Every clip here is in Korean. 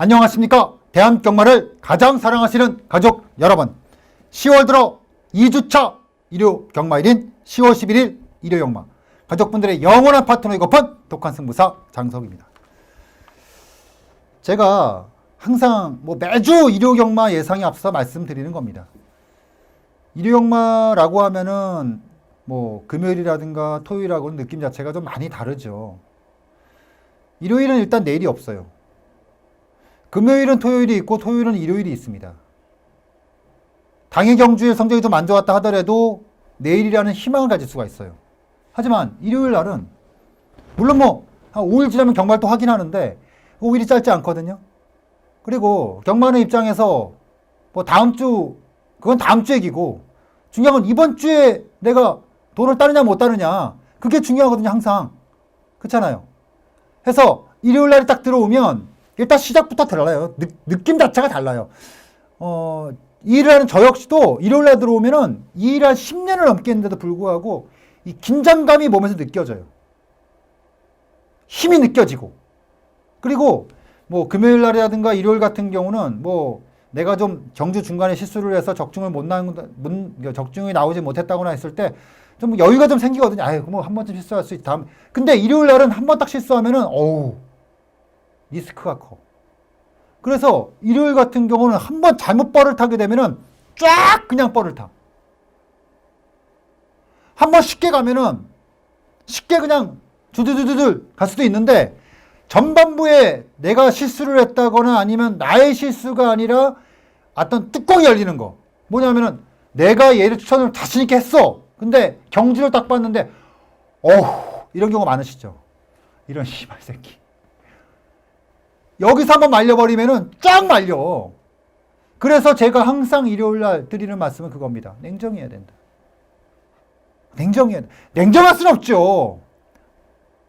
안녕하십니까. 대한경마를 가장 사랑하시는 가족 여러분, 10월 들어 2주차 일요 경마일인 10월 11일 일요 경마, 가족분들의 영원한 파트너이고픈 독한 승부사 장석입니다. 제가 항상 매주 일요 경마 예상에 앞서 말씀드리는 겁니다. 일요 경마라고 하면은 금요일이라든가 토요일하고는 느낌 자체가 좀 많이 다르죠. 일요일은 일단 내일이 없어요. 금요일은 토요일이 있고 토요일은 일요일이 있습니다. 당일 경주의 성적이 좀 안 좋았다 하더라도 내일이라는 희망을 가질 수가 있어요. 하지만 일요일 날은 물론 한 5일 지나면 경마를 또 하긴 하는데 5일이 짧지 않거든요. 그리고 경마하는 입장에서 다음 주, 그건 다음 주 얘기고, 중요한 건 이번 주에 내가 돈을 따느냐 못 따느냐, 그게 중요하거든요. 항상 그렇잖아요. 해서 일요일 날이 딱 들어오면 일단 시작부터 달라요. 느낌 자체가 달라요. 이 일을 하는 저 역시도 일요일 날 들어오면은 이 일을 한 10년을 넘게 했는데도 불구하고 이 긴장감이 몸에서 느껴져요. 힘이 느껴지고. 그리고 금요일 날이라든가 일요일 같은 경우는 내가 좀 경주 중간에 실수를 해서 적중이 나오지 못했다거나 했을 때 좀 여유가 좀 생기거든요. 한 번쯤 실수할 수 있다. 근데 일요일 날은 한 번 딱 실수하면은 리스크가 커. 그래서 일요일 같은 경우는 한 번 잘못 뻘을 타게 되면은 쫙 그냥 뻘을 타. 한 번 쉽게 가면은 쉽게 그냥 두두두두들 갈 수도 있는데, 전반부에 내가 실수를 했다거나 아니면 나의 실수가 아니라 어떤 뚜껑이 열리는 거. 뭐냐면은 내가 얘를 추천을 자신있게 했어. 근데 경주를 딱 봤는데 이런 경우 많으시죠. 이런 씨발 새끼. 여기서 한번 말려버리면은 쫙 말려. 그래서 제가 항상 일요일날 드리는 말씀은 그겁니다. 냉정해야 된다. 냉정해야 돼. 냉정할 순 없죠.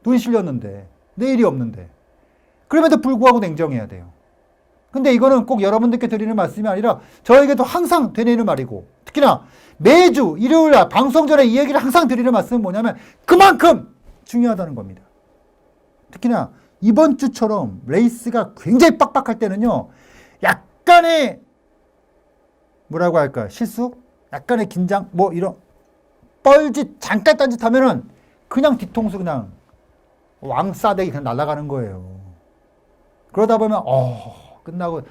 돈이 실렸는데, 내일이 없는데. 그럼에도 불구하고 냉정해야 돼요. 근데 이거는 꼭 여러분들께 드리는 말씀이 아니라 저에게도 항상 되뇌는 말이고, 특히나 매주 일요일날 방송 전에 이 얘기를 항상 드리는 말씀은 뭐냐면 그만큼 중요하다는 겁니다. 특히나 이번 주처럼 레이스가 굉장히 빡빡할 때는요, 약간의 실수? 약간의 긴장? 이런 뻘짓, 잠깐 딴짓 하면은 그냥 뒤통수 그냥 왕싸대기 그냥 날아가는 거예요. 그러다 보면 끝나고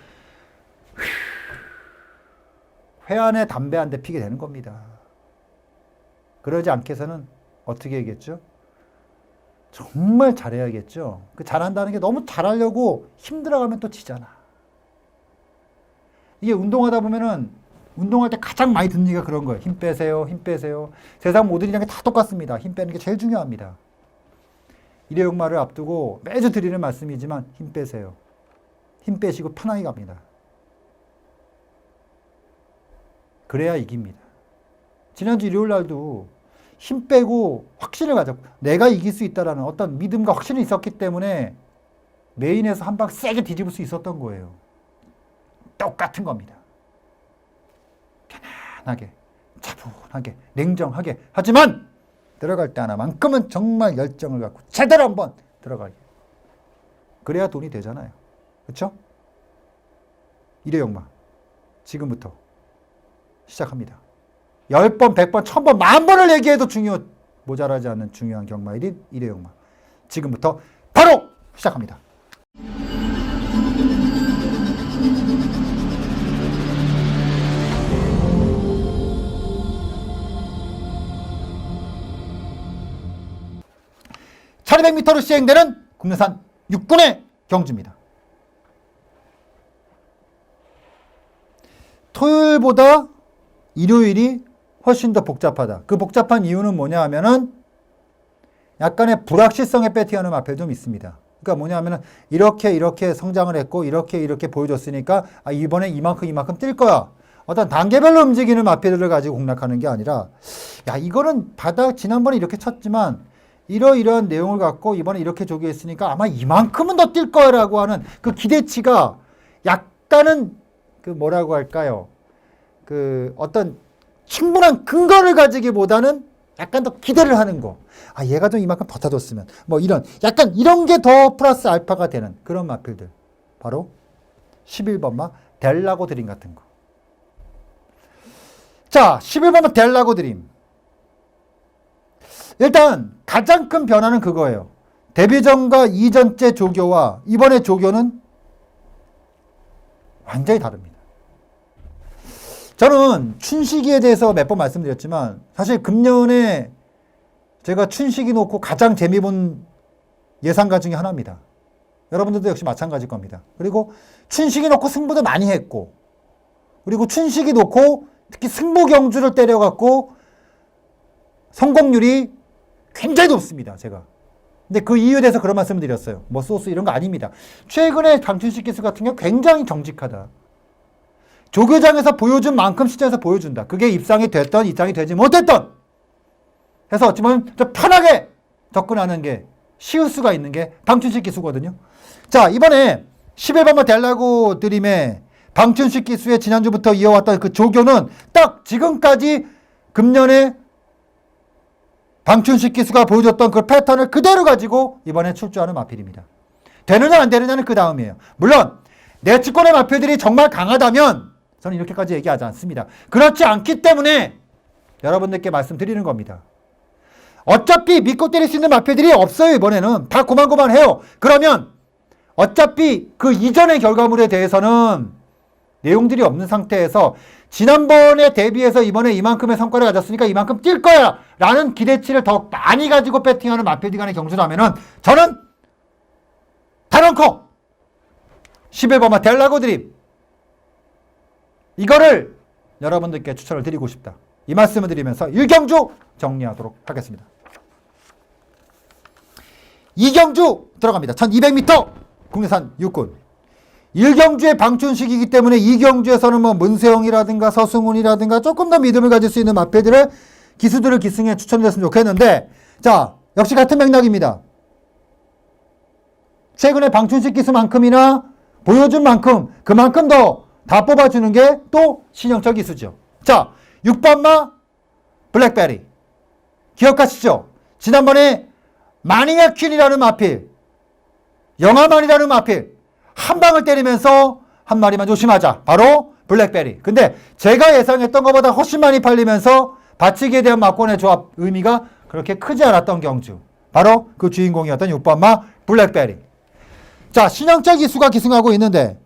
회안에 담배 한 대 피게 되는 겁니다. 그러지 않게 해서는 어떻게 해야겠죠? 정말 잘해야겠죠. 그 잘한다는 게 너무 잘하려고 힘들어가면 또 지잖아. 이게 운동하다 보면은 운동할 때 가장 많이 듣는 얘기가 그런 거예요. 힘 빼세요. 힘 빼세요. 세상 모든 일이랑 다 똑같습니다. 힘 빼는 게 제일 중요합니다. 일요 경마를 앞두고 매주 드리는 말씀이지만 힘 빼세요. 힘 빼시고 편하게 갑니다. 그래야 이깁니다. 지난주 일요일 날도 힘 빼고 확신을 가졌고 내가 이길 수 있다라는 어떤 믿음과 확신이 있었기 때문에 메인에서 한 방 세게 뒤집을 수 있었던 거예요. 똑같은 겁니다. 편안하게, 차분하게, 냉정하게, 하지만 들어갈 때 하나만큼은 정말 열정을 갖고 제대로 한번 들어가게. 그래야 돈이 되잖아요. 그렇죠? 일요 경마 지금부터 시작합니다. 10번, 100번, 1000번, 10,000번을 얘기해도 모자라지 않는 중요한 경마일인 일요 경마. 지금부터 바로 시작합니다. (1200m로) 시행되는 국내산 육군의 경주입니다. 토요일보다 일요일이 훨씬 더 복잡하다. 그 복잡한 이유는 뭐냐 하면은 약간의 불확실성에 배팅하는 마필 좀 있습니다. 그러니까 뭐냐 하면은 이렇게 성장을 했고 이렇게 보여줬으니까 이번에 이만큼 뛸 거야. 어떤 단계별로 움직이는 마필들을 가지고 공략하는 게 아니라, 이거는 지난번에 이렇게 쳤지만 이러이러한 내용을 갖고 이번에 이렇게 조기했으니까 아마 이만큼은 더 뛸 거라고 하는 그 기대치가 약간은 어떤 충분한 근거를 가지기보다는 약간 더 기대를 하는 거. 얘가 좀 이만큼 더 타줬으면. 약간 이런 게 더 플러스 알파가 되는 그런 마필들. 바로 11번마 델라고 드림 같은 거. 자, 11번마 델라고 드림. 일단 가장 큰 변화는 그거예요. 데뷔전과 이전째 조교와 이번의 조교는 완전히 다릅니다. 저는 춘식이에 대해서 몇 번 말씀드렸지만 사실 금년에 제가 춘식이 놓고 가장 재미본 예상가 중에 하나입니다. 여러분들도 역시 마찬가지일 겁니다. 그리고 춘식이 놓고 승부도 많이 했고, 그리고 춘식이 놓고 특히 승부 경주를 때려갖고 성공률이 굉장히 높습니다. 제가. 근데 그 이유에 대해서 그런 말씀을 드렸어요. 뭐 소스 이런 거 아닙니다. 최근에 방춘식 기수 같은 경우 굉장히 정직하다. 조교장에서 보여준 만큼 시장에서 보여준다. 그게 입상이 됐던 입상이 되지 못했던 해서 어찌보면 좀 편하게 접근하는 게 쉬울 수가 있는 게 방춘식 기수거든요. 자, 이번에 11번마 델라고 드림의 방춘식 기수의 지난주부터 이어왔던 그 조교는 딱 지금까지 금년에 방춘식 기수가 보여줬던 그 패턴을 그대로 가지고 이번에 출조하는 마필입니다. 되느냐 안 되느냐는 그 다음이에요. 물론 내치권의 마필들이 정말 강하다면 저는 이렇게까지 얘기하지 않습니다. 그렇지 않기 때문에 여러분들께 말씀드리는 겁니다. 어차피 믿고 때릴 수 있는 마필들이 없어요. 이번에는 다 고만고만해요. 그러면 어차피 그 이전의 결과물에 대해서는 내용들이 없는 상태에서 지난번에 대비해서 이번에 이만큼의 성과를 가졌으니까 이만큼 뛸 거야 라는 기대치를 더 많이 가지고 배팅하는 마필들 간의 경주라면은 저는 단언코 11번마 델라고 드림 이거를 여러분들께 추천을 드리고 싶다. 이 말씀을 드리면서 1경주 정리하도록 하겠습니다. 2경주 들어갑니다. 1200m 국내산 육군. 1경주의 방춘식이기 때문에 2경주에서는 뭐 문세영이라든가 서승훈이라든가 조금 더 믿음을 가질 수 있는 마필들의 기수들을 기승에 추천드렸으면 좋겠는데, 자, 역시 같은 맥락입니다. 최근에 방춘식 기수만큼이나 보여준 만큼 그만큼 더 다 뽑아주는 게 또 신영철 기수죠. 자, 6번마 블랙베리 기억하시죠? 지난번에 마니아 퀸이라는 마필, 영화만이라는 마필 한 방을 때리면서 한 마리만 조심하자. 바로 블랙베리. 근데 제가 예상했던 것보다 훨씬 많이 팔리면서 받치기에 대한 막권의 조합 의미가 그렇게 크지 않았던 경주. 바로 그 주인공이었던 6번마 블랙베리. 자, 신영철 기수가 기승하고 있는데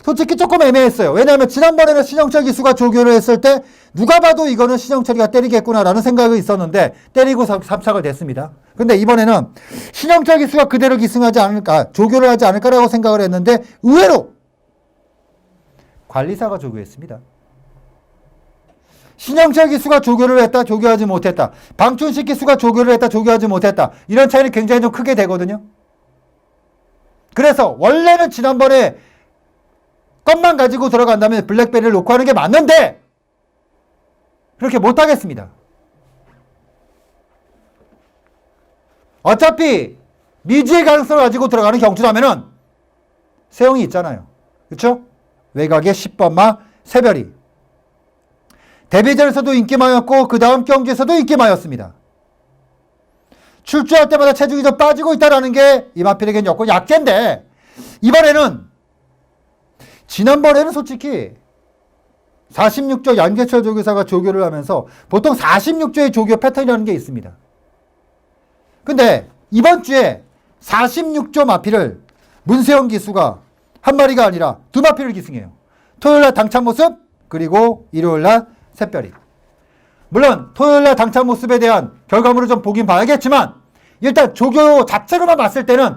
솔직히 조금 애매했어요. 왜냐하면 지난번에는 신영철 기수가 조교를 했을 때 누가 봐도 이거는 신영철이가 때리겠구나라는 생각이 있었는데 때리고 3착을 냈습니다. 근데 이번에는 신영철 기수가 그대로 기승하지 않을까, 조교를 하지 않을까라고 생각을 했는데 의외로 관리사가 조교했습니다. 신영철 기수가 조교를 했다, 조교하지 못했다. 방춘식 기수가 조교를 했다, 조교하지 못했다. 이런 차이는 굉장히 좀 크게 되거든요. 그래서 원래는 지난번에 것만 가지고 들어간다면 블랙베리를 놓고 하는 게 맞는데 그렇게 못하겠습니다. 어차피 미지의 가능성을 가지고 들어가는 경주라면은 세영이 있잖아요. 그렇죠? 외곽의 10번마 새별이 데뷔전에서도 인기 많았고 그 다음 경주에서도 인기 많았습니다. 출주할 때마다 체중이 좀 빠지고 있다는 게 이 마필에겐 여건 약재인데 이번에는 지난번에는 솔직히 46조 양재철 조교사가 조교를 하면서 보통 46조의 조교 패턴이라는 게 있습니다. 근데 이번 주에 46조 마필을 문세영 기수가 한 마리가 아니라 두 마필을 기승해요. 토요일날 당찬 모습 그리고 일요일날 샛별이. 물론 토요일날 당찬 모습에 대한 결과물을 좀 보긴 봐야겠지만 일단 조교 자체로만 봤을 때는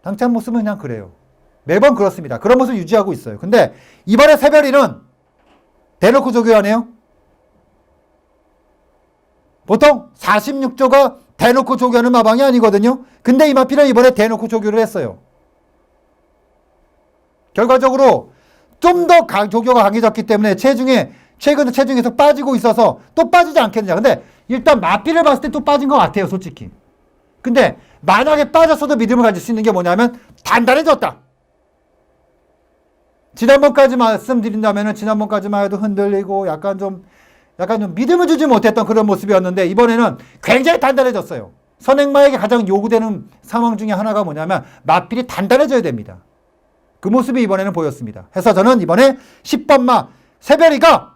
당찬 모습은 그냥 그래요. 매번 그렇습니다. 그런 모습을 유지하고 있어요. 근데 이번에 새별이는 대놓고 조교하네요. 보통 46조가 대놓고 조교하는 마방이 아니거든요. 근데 이 마필은 이번에 대놓고 조교를 했어요. 결과적으로 좀 더 조교가 강해졌기 때문에 최근에 체중에서 빠지고 있어서 또 빠지지 않겠느냐. 근데 일단 마필을 봤을 때 또 빠진 것 같아요. 솔직히. 근데 만약에 빠졌어도 믿음을 가질 수 있는 게 뭐냐면 단단해졌다. 지난번까지 말씀드린다면은 지난번까지만 해도 흔들리고 약간 좀 믿음을 주지 못했던 그런 모습이었는데 이번에는 굉장히 단단해졌어요. 선행마에게 가장 요구되는 상황 중에 하나가 뭐냐면 마필이 단단해져야 됩니다. 그 모습이 이번에는 보였습니다. 해서 저는 이번에 10번마 새별이가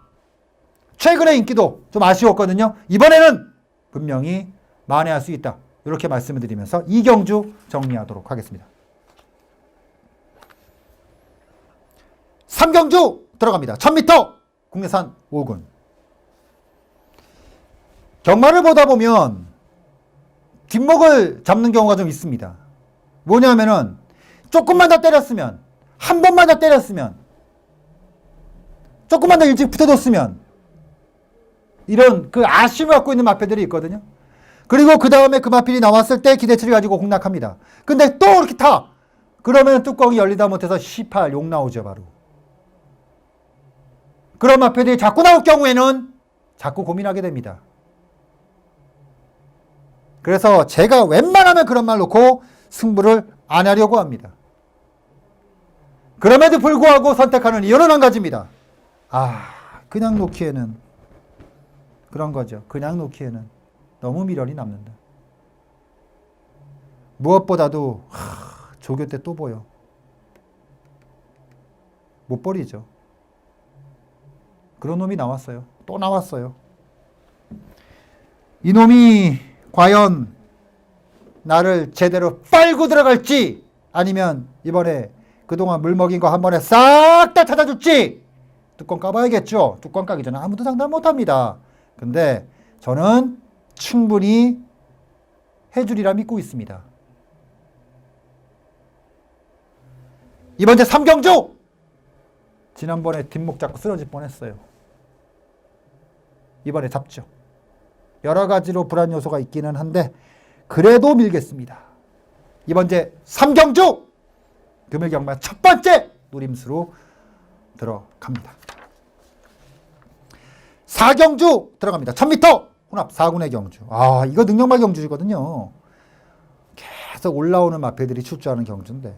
최근의 인기도 좀 아쉬웠거든요. 이번에는 분명히 만회할 수 있다. 이렇게 말씀을 드리면서 이경주 정리하도록 하겠습니다. 3경주 들어갑니다. 1000m 국내산 5군. 경마를 보다 보면 뒷목을 잡는 경우가 좀 있습니다. 뭐냐면은 조금만 더 때렸으면, 한 번만 더 때렸으면, 조금만 더 일찍 붙어줬으면, 이런 그 아쉬움을 갖고 있는 마패들이 있거든요. 그리고 그 다음에 그 마필이 나왔을 때 기대치를 가지고 공략합니다. 근데 또 이렇게 타! 그러면 뚜껑이 열리다 못해서 18, 욕 나오죠, 바로. 그런 마패들이 자꾸 나올 경우에는 자꾸 고민하게 됩니다. 그래서 제가 웬만하면 그런 말 놓고 승부를 안 하려고 합니다. 그럼에도 불구하고 선택하는 이유는 한 가지입니다. 그냥 놓기에는 그런 거죠. 그냥 놓기에는 너무 미련이 남는다. 무엇보다도 조교 때 또 보여. 못 버리죠. 그런 놈이 나왔어요. 또 나왔어요. 이놈이 과연 나를 제대로 빨고 들어갈지, 아니면 이번에 그동안 물 먹인 거 한 번에 싹 다 찾아줄지. 뚜껑 까봐야겠죠. 뚜껑 까기 전에 아무도 상담 못합니다. 근데 저는 충분히 해주리라 믿고 있습니다. 이번 제 3경주! 지난번에 뒷목 잡고 쓰러질 뻔했어요. 이번에 잡죠. 여러 가지로 불안 요소가 있기는 한데 그래도 밀겠습니다. 이번 제 3경주! 금일경마 첫 번째 노림수로 들어갑니다. 4경주 들어갑니다. 1000m 혼합 4군의 경주. 이거 능력말 경주거든요. 계속 올라오는 마패들이 출주하는 경주인데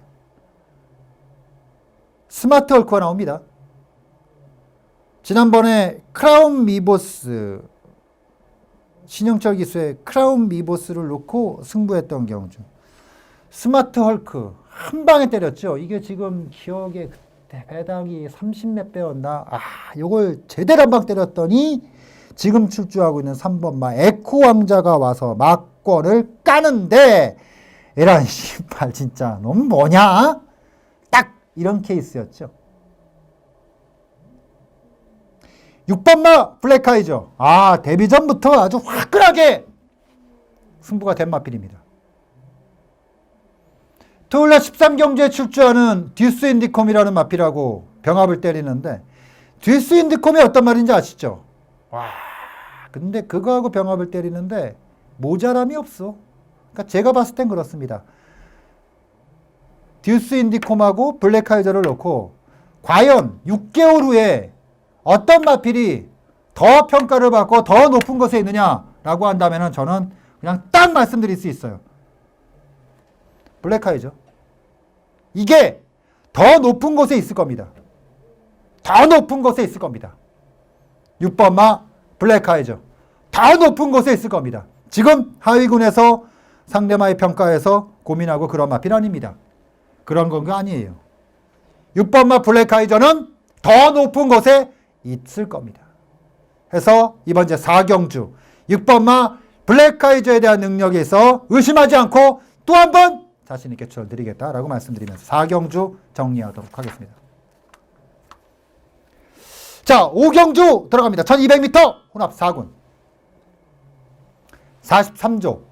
스마트 헐크가 나옵니다. 지난번에 크라운 미보스, 신영철 기수의 크라운 미보스를 놓고 승부했던 경주. 스마트 헐크 한 방에 때렸죠. 이게 지금 기억에 그때 배당이 30몇 배였나? 요걸 제대로 한 방 때렸더니 지금 출주하고 있는 3번마 에코 왕자가 와서 막권을 까는데, 에란 씨발 진짜 넌 뭐냐? 딱 이런 케이스였죠. 6번마 블랙아이죠. 데뷔 전부터 아주 화끈하게 승부가 된 마필입니다. 토요일날 13경주에 출주하는 듀스 인디콤이라는 마필하고 병합을 때리는데, 듀스 인디콤이 어떤 말인지 아시죠? 근데 그거하고 병합을 때리는데 모자람이 없어. 그러니까 제가 봤을 땐 그렇습니다. 듀스 인디콤하고 블랙아이저를 놓고 과연 6개월 후에 어떤 마필이 더 평가를 받고 더 높은 곳에 있느냐라고 한다면 저는 그냥 딱 말씀드릴 수 있어요. 블랙아이죠. 이게 더 높은 곳에 있을 겁니다. 더 높은 곳에 있을 겁니다. 6번마 블랙아이죠. 더 높은 곳에 있을 겁니다. 지금 하위군에서 상대마의 평가에서 고민하고 그런 마필 아닙니다. 그런 건 아니에요. 6번마 블랙아이저는 더 높은 곳에 있을 겁니다. 해서 이번 제 4경주 6번마 블랙아이저에 대한 능력에 있어 의심하지 않고 또 한 번 자신 있게 추천드리겠다라고 말씀드리면서 4경주 정리하도록 하겠습니다. 자, 5경주 들어갑니다. 1200m 혼합 4군 43조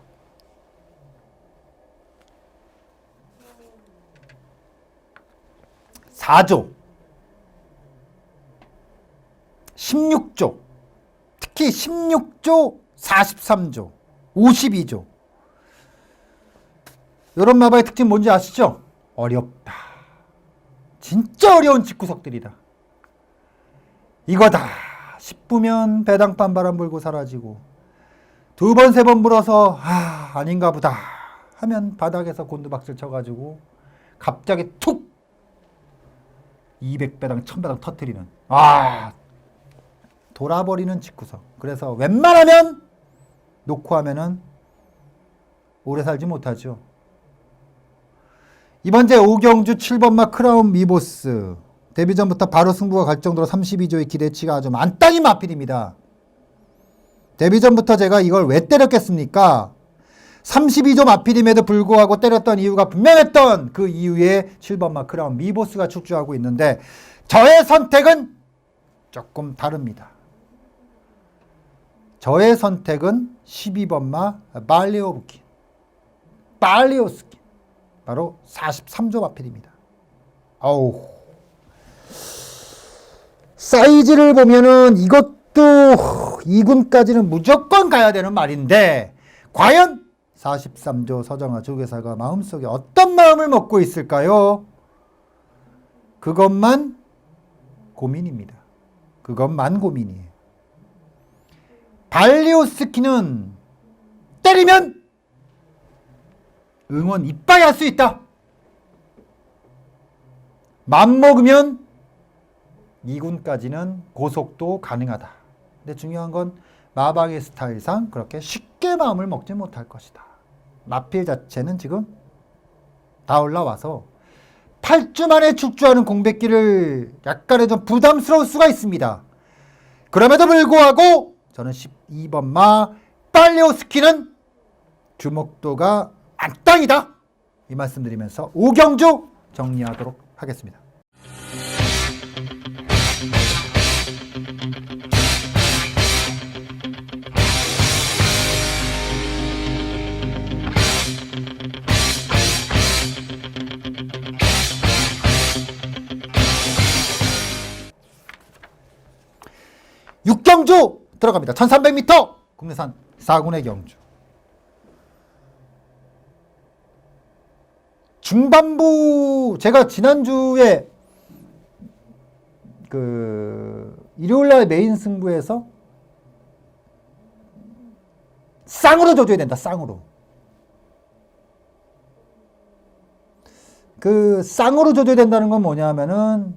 4조 16조, 특히 16조, 43조, 52조. 이런 마바의 특징 뭔지 아시죠? 어렵다. 진짜 어려운 집구석들이다. 이거다 싶으면 배당판 바람 불고 사라지고, 두 번, 세 번 불어서 아닌가 보다 하면 바닥에서 곤두박질 쳐가지고 갑자기 툭 200배당, 1000배당 터뜨리는 돌아버리는 집구석. 그래서 웬만하면 놓고 하면은 오래 살지 못하죠. 이번째 오경주 7번마 크라운 미보스. 데뷔 전부터 바로 승부가 갈 정도로 32조의 기대치가 아주 만땅인 마필입니다. 데뷔 전부터 제가 이걸 왜 때렸겠습니까? 32조 마필임에도 불구하고 때렸던 이유가 분명했던 그 이유에 7번마 크라운 미보스가 축주하고 있는데 저의 선택은 조금 다릅니다. 저의 선택은 12번마 발리오브킨, 발리오스킨, 바로 43조 마필입니다. 아우, 사이즈를 보면은 이것도 2군까지는 무조건 가야 되는 말인데 과연 43조 서정아 조계사가 마음속에 어떤 마음을 먹고 있을까요? 그것만 고민입니다. 그것만 고민이에요. 발리오스키는 때리면 응원 이빠이 할 수 있다. 맘먹으면 2군까지는 고속도 가능하다. 근데 중요한 건 마방의 스타일상 그렇게 쉽게 마음을 먹지 못할 것이다. 마필 자체는 지금 다 올라와서 8주 만에 축주하는 공백기를 약간의 좀 부담스러울 수가 있습니다. 그럼에도 불구하고 저는 12번마 발리오스키는 주목도가 안땅이다. 이 말씀 드리면서 오경주 정리하도록 하겠습니다. 육경주 들어갑니다. 1300m 국내산 4군의 경주. 중반부 제가 지난주에 일요일날 메인 승부에서 쌍으로 줘줘야 된다. 쌍으로. 쌍으로 줘줘야 된다는 건 뭐냐면은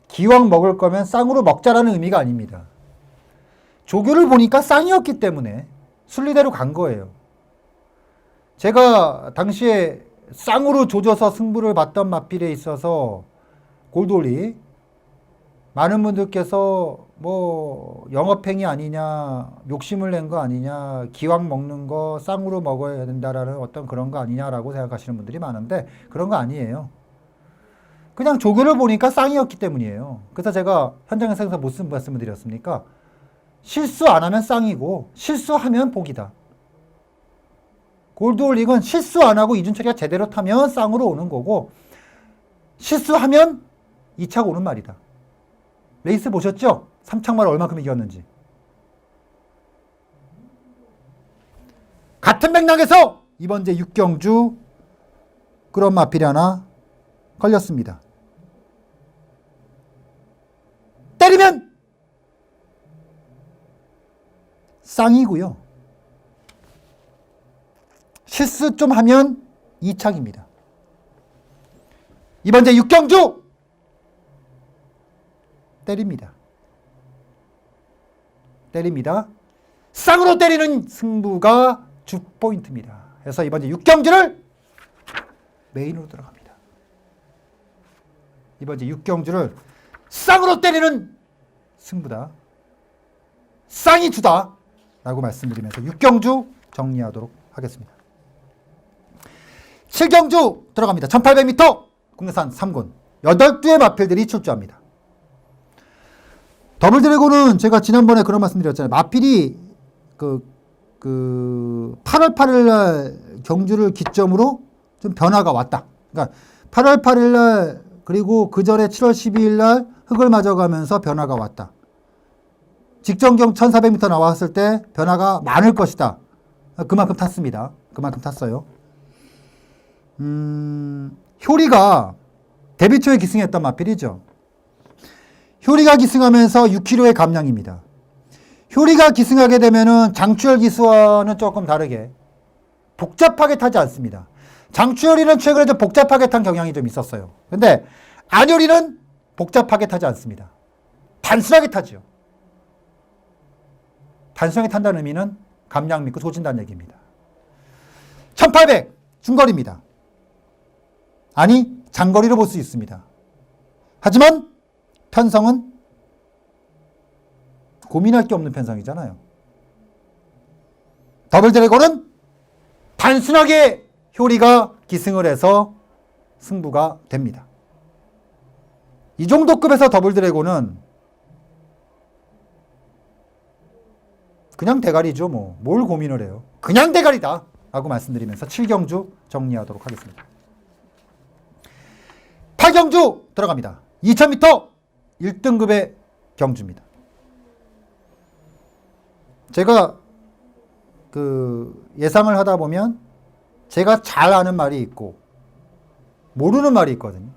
기왕 먹을 거면 쌍으로 먹자라는 의미가 아닙니다. 조교를 보니까 쌍이었기 때문에 순리대로 간 거예요. 제가 당시에 쌍으로 조져서 승부를 봤던 마필에 있어서 골돌이 많은 분들께서 뭐 영업행위 아니냐, 욕심을 낸 거 아니냐, 기왕 먹는 거 쌍으로 먹어야 된다라는 어떤 그런 거 아니냐라고 생각하시는 분들이 많은데 그런 거 아니에요. 그냥 조교를 보니까 쌍이었기 때문이에요. 그래서 제가 현장에서 무슨 말씀을 드렸습니까? 실수 안 하면 쌍이고 실수하면 복이다. 골드올릭은 실수 안 하고 이준철이가 제대로 타면 쌍으로 오는 거고 실수하면 2차 오는 말이다. 레이스 보셨죠? 3착마를 얼마큼 이겼는지. 같은 맥락에서 이번 제 6경주 그런 마필이 하나 걸렸습니다. 때리면 쌍이고요. 실수 좀 하면 2착입니다. 이번 제 6경주 때립니다. 쌍으로 때리는 승부가 주포인트입니다. 그래서 이번 제 6경주를 메인으로 들어갑니다. 이번 제 6경주를 쌍으로 때리는 승부다. 쌍이 주다. 라고 말씀드리면서 6경주 정리하도록 하겠습니다. 7경주 들어갑니다. 1800m 국내산 3군 8두의 마필들이 출주합니다. 더블 드래곤은 제가 지난번에 그런 말씀 드렸잖아요. 마필이 8월 8일 날 경주를 기점으로 좀 변화가 왔다. 그러니까 8월 8일 날 그리고 그 전에 7월 12일 날 흙을 맞아가면서 변화가 왔다. 직전경 1400m 나왔을 때 변화가 많을 것이다. 그만큼 탔습니다. 그만큼 탔어요. 효리가 데뷔 초에 기승했던 마필이죠. 효리가 기승하면서 6kg의 감량입니다. 효리가 기승하게 되면은 장추열 기수와는 조금 다르게 복잡하게 타지 않습니다. 장추열이는 최근에 좀 복잡하게 탄 경향이 좀 있었어요. 근데 안효리는 복잡하게 타지 않습니다. 단순하게 타죠. 단순하게 탄다는 의미는 감량 믿고 조진다는 얘기입니다. 1800 중거리입니다. 아니 장거리로 볼 수 있습니다. 하지만 편성은 고민할 게 없는 편성이잖아요. 더블 드래곤은 단순하게 효리가 기승을 해서 승부가 됩니다. 이 정도 급에서 더블 드래곤은 그냥 대가리죠. 뭘 고민을 해요. 그냥 대가리다 라고 말씀드리면서 7경주 정리하도록 하겠습니다. 8경주 들어갑니다. 2000m 1등급의 경주입니다. 제가 예상을 하다 보면 제가 잘 아는 말이 있고 모르는 말이 있거든요.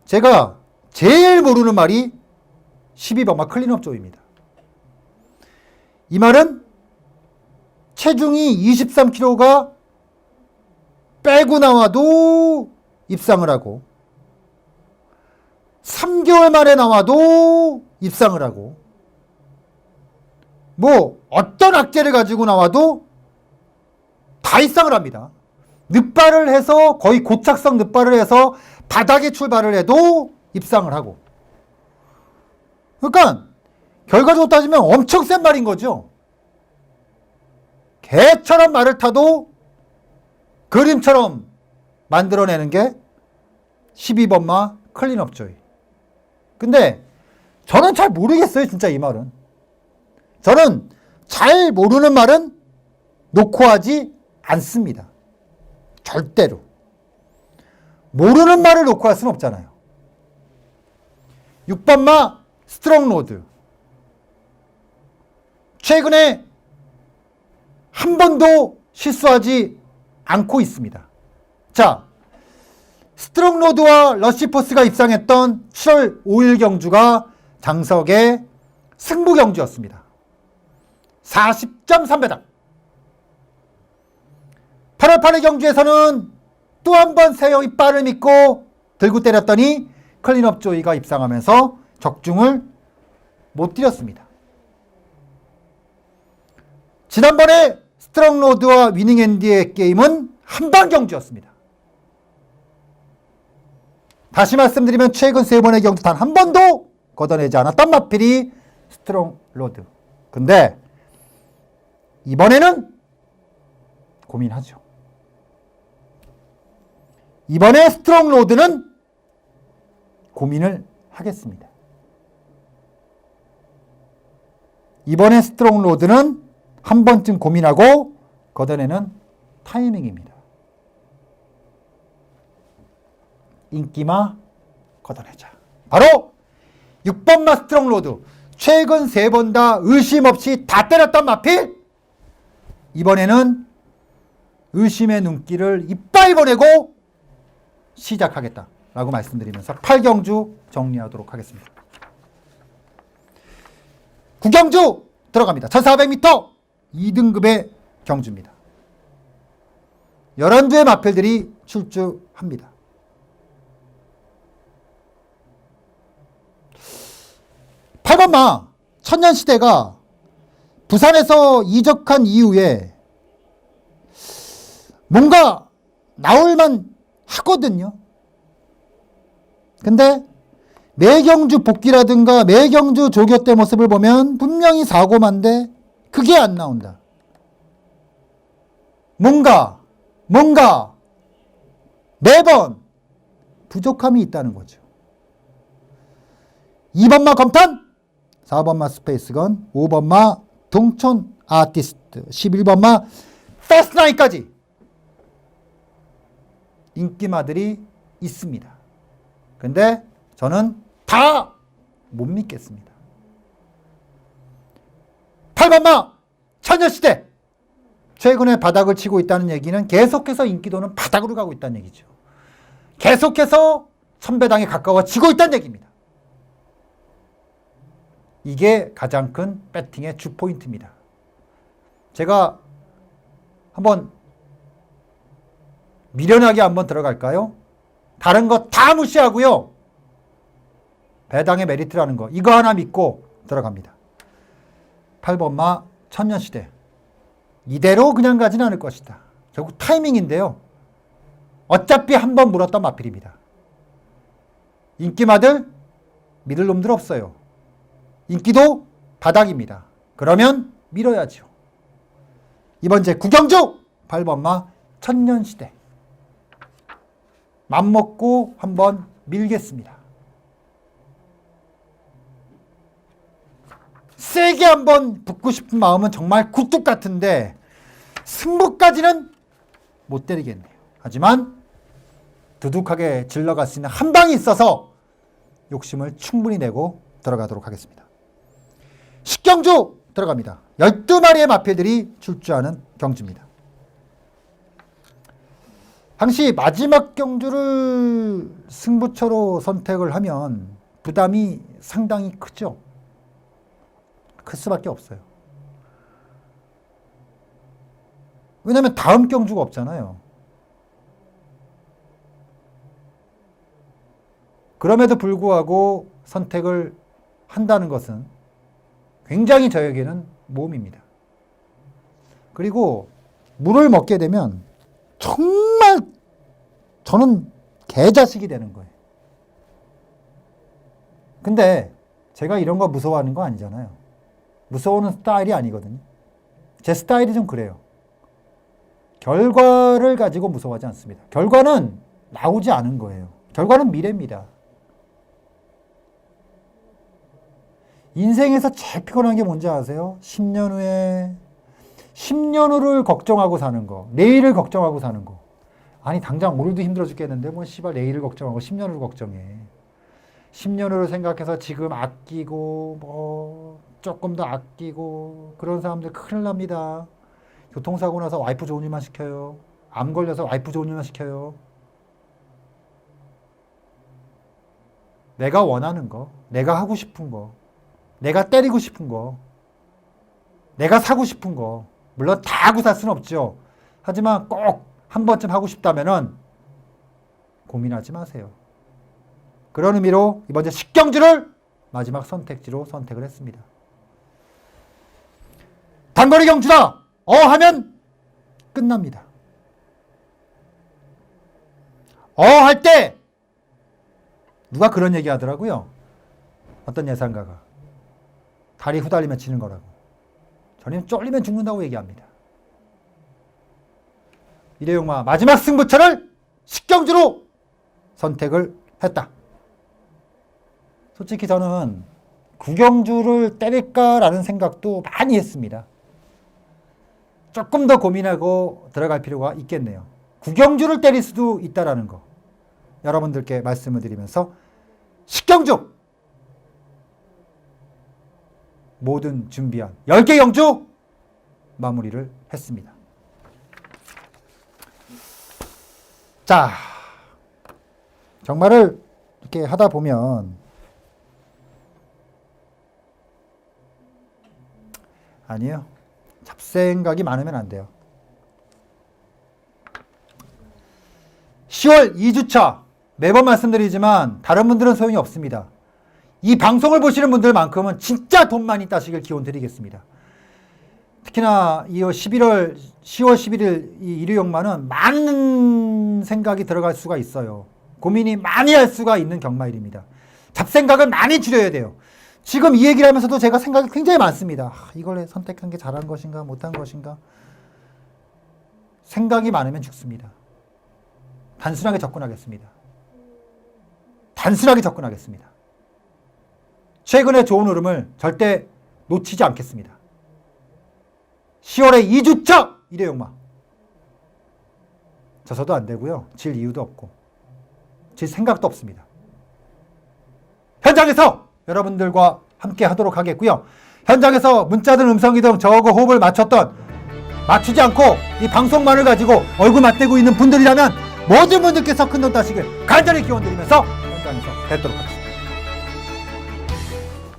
제가 제일 모르는 말이 12번마 클린업 조이입니다. 이 말은 체중이 23kg가 빼고 나와도 입상을 하고 3개월 만에 나와도 입상을 하고 어떤 악재를 가지고 나와도 다 입상을 합니다. 늑발을 해서 거의 고착성 늑발을 해서 바닥에 출발을 해도 입상을 하고 그러니까 결과적으로 따지면 엄청 센 말인 거죠. 개처럼 말을 타도 그림처럼 만들어내는 게 12번마 클린업 조이. 근데 저는 잘 모르겠어요. 진짜 이 말은. 저는 잘 모르는 말은 놓고 하지 않습니다. 절대로. 모르는 말을 놓고 할 수는 없잖아요. 6번마 스트롱 로드. 최근에 한 번도 실수하지 않고 있습니다. 자, 스트롱 로드와 러시포스가 입상했던 7월 5일 경주가 장석의 승부 경주였습니다. 40.3배당. 8월 8일 경주에서는 또 한 번 세영이 빠를 믿고 들고 때렸더니 클린업 조이가 입상하면서 적중을 못 드렸습니다. 지난번에 스트롱 로드와 위닝 앤디의 게임은 한방 경주였습니다. 다시 말씀드리면 최근 3번의 경주 단 한 번도 걷어내지 않았던 마필이 스트롱 로드. 근데 이번에는 고민하죠. 이번에 스트롱 로드는 고민을 하겠습니다. 이번에 스트롱 로드는 한 번쯤 고민하고 걷어내는 타이밍입니다. 인기마 걷어내자. 바로 6번마 스트롱 로드. 최근 3번 다 의심 없이 다 때렸던 마필. 이번에는 의심의 눈길을 이빨 보내고 시작하겠다라고 말씀드리면서 8경주 정리하도록 하겠습니다. 9경주 들어갑니다. 1400m 2등급의 경주입니다. 11주의 마필들이 출주합니다. 팔번마 천년시대가 부산에서 이적한 이후에 뭔가 나올만 하거든요. 근데 매경주 복귀라든가 매경주 조교 때 모습을 보면 분명히 사고만데 그게 안 나온다. 뭔가 매번 부족함이 있다는 거죠. 2번마 검탄, 4번마 스페이스건, 5번마 동촌 아티스트, 11번마 패스나이까지 인기마들이 있습니다. 근데 저는 다 못 믿겠습니다. 8번마 천년시대. 최근에 바닥을 치고 있다는 얘기는 계속해서 인기도는 바닥으로 가고 있다는 얘기죠. 계속해서 천배당에 가까워지고 있다는 얘기입니다. 이게 가장 큰 배팅의 주포인트입니다. 제가 한번 미련하게 한번 들어갈까요? 다른 거 다 무시하고요. 배당의 메리트라는 거 이거 하나 믿고 들어갑니다. 8번마 천년시대. 이대로 그냥 가진 않을 것이다. 결국 타이밍인데요. 어차피 한 번 물었던 마필입니다. 인기마들 믿을 놈들 없어요. 인기도 바닥입니다. 그러면 밀어야죠. 이번 제 구경주 8번마 천년시대 맘먹고 한번 밀겠습니다. 세게 한번 붙고 싶은 마음은 정말 굴뚝 같은데 승부까지는 못 때리겠네요. 하지만 두둑하게 질러갈 수 있는 한 방이 있어서 욕심을 충분히 내고 들어가도록 하겠습니다. 식경주 들어갑니다. 12마리의 마필들이 출주하는 경주입니다. 당시 마지막 경주를 승부처로 선택을 하면 부담이 상당히 크죠. 클 수밖에 없어요. 왜냐하면 다음 경주가 없잖아요. 그럼에도 불구하고 선택을 한다는 것은 굉장히 저에게는 모험입니다. 그리고 물을 먹게 되면 정말 저는 개자식이 되는 거예요. 근데 제가 이런 거 무서워하는 거 아니잖아요. 무서워하는 스타일이 아니거든요. 제 스타일이 좀 그래요. 결과를 가지고 무서워하지 않습니다. 결과는 나오지 않은 거예요. 결과는 미래입니다. 인생에서 제일 피곤한 게 뭔지 아세요? 10년 후에 10년 후를 걱정하고 사는 거, 내일을 걱정하고 사는 거. 아니 당장 오늘도 힘들어 죽겠는데 뭐 씨발 내일을 걱정하고 10년 후를 걱정해. 10년 후를 생각해서 지금 아끼고 뭐 조금 더 아끼고 그런 사람들 큰일 납니다. 교통사고 나서 와이프 좋은 일만 시켜요. 암 걸려서 와이프 좋은 일만 시켜요. 내가 원하는 거, 내가 하고 싶은 거, 내가 때리고 싶은 거, 내가 사고 싶은 거, 물론 다 하고 살 수는 없죠. 하지만 꼭 한 번쯤 하고 싶다면은 고민하지 마세요. 그런 의미로 이번 주 식경주를 마지막 선택지로 선택을 했습니다. 단거리 경주다! 하면 끝납니다. 할 때 누가 그런 얘기 하더라고요. 어떤 예상가가. 다리 후달리면 지는 거라고. 저는 쫄리면 죽는다고 얘기합니다. 이래용마 마지막 승부처를 식경주로 선택을 했다. 솔직히 저는 구경주를 때릴까라는 생각도 많이 했습니다. 조금 더 고민하고 들어갈 필요가 있겠네요. 구경주를 때릴 수도 있다라는 거 여러분들께 말씀을 드리면서 식경주 모든 준비한 10개 경주 마무리를 했습니다. 자, 정말을 이렇게 하다 보면 아니요. 잡생각이 많으면 안 돼요. 10월 2주차 매번 말씀드리지만 다른 분들은 소용이 없습니다. 이 방송을 보시는 분들만큼은 진짜 돈 많이 따시길 기원 드리겠습니다. 특히나 이 10월 11일 이 일요용마는 많은 생각이 들어갈 수가 있어요. 고민이 많이 할 수가 있는 경마일입니다. 잡생각을 많이 줄여야 돼요. 지금 이 얘기를 하면서도 제가 생각이 굉장히 많습니다. 이걸 선택한 게 잘한 것인가 못한 것인가. 생각이 많으면 죽습니다. 단순하게 접근하겠습니다. 단순하게 접근하겠습니다. 최근의 좋은 흐름을 절대 놓치지 않겠습니다. 10월에 2주차 일요용마 져서도 안 되고요. 질 이유도 없고 질 생각도 없습니다. 현장에서 여러분들과 함께 하도록 하겠고요. 현장에서 문자든 음성이든 저하고 호흡을 맞추지 않고 이 방송만을 가지고 얼굴 맞대고 있는 분들이라면 모든 분들께서 큰돈 따시길 간절히 기원드리면서 현장에서 뵙도록 하겠습니다.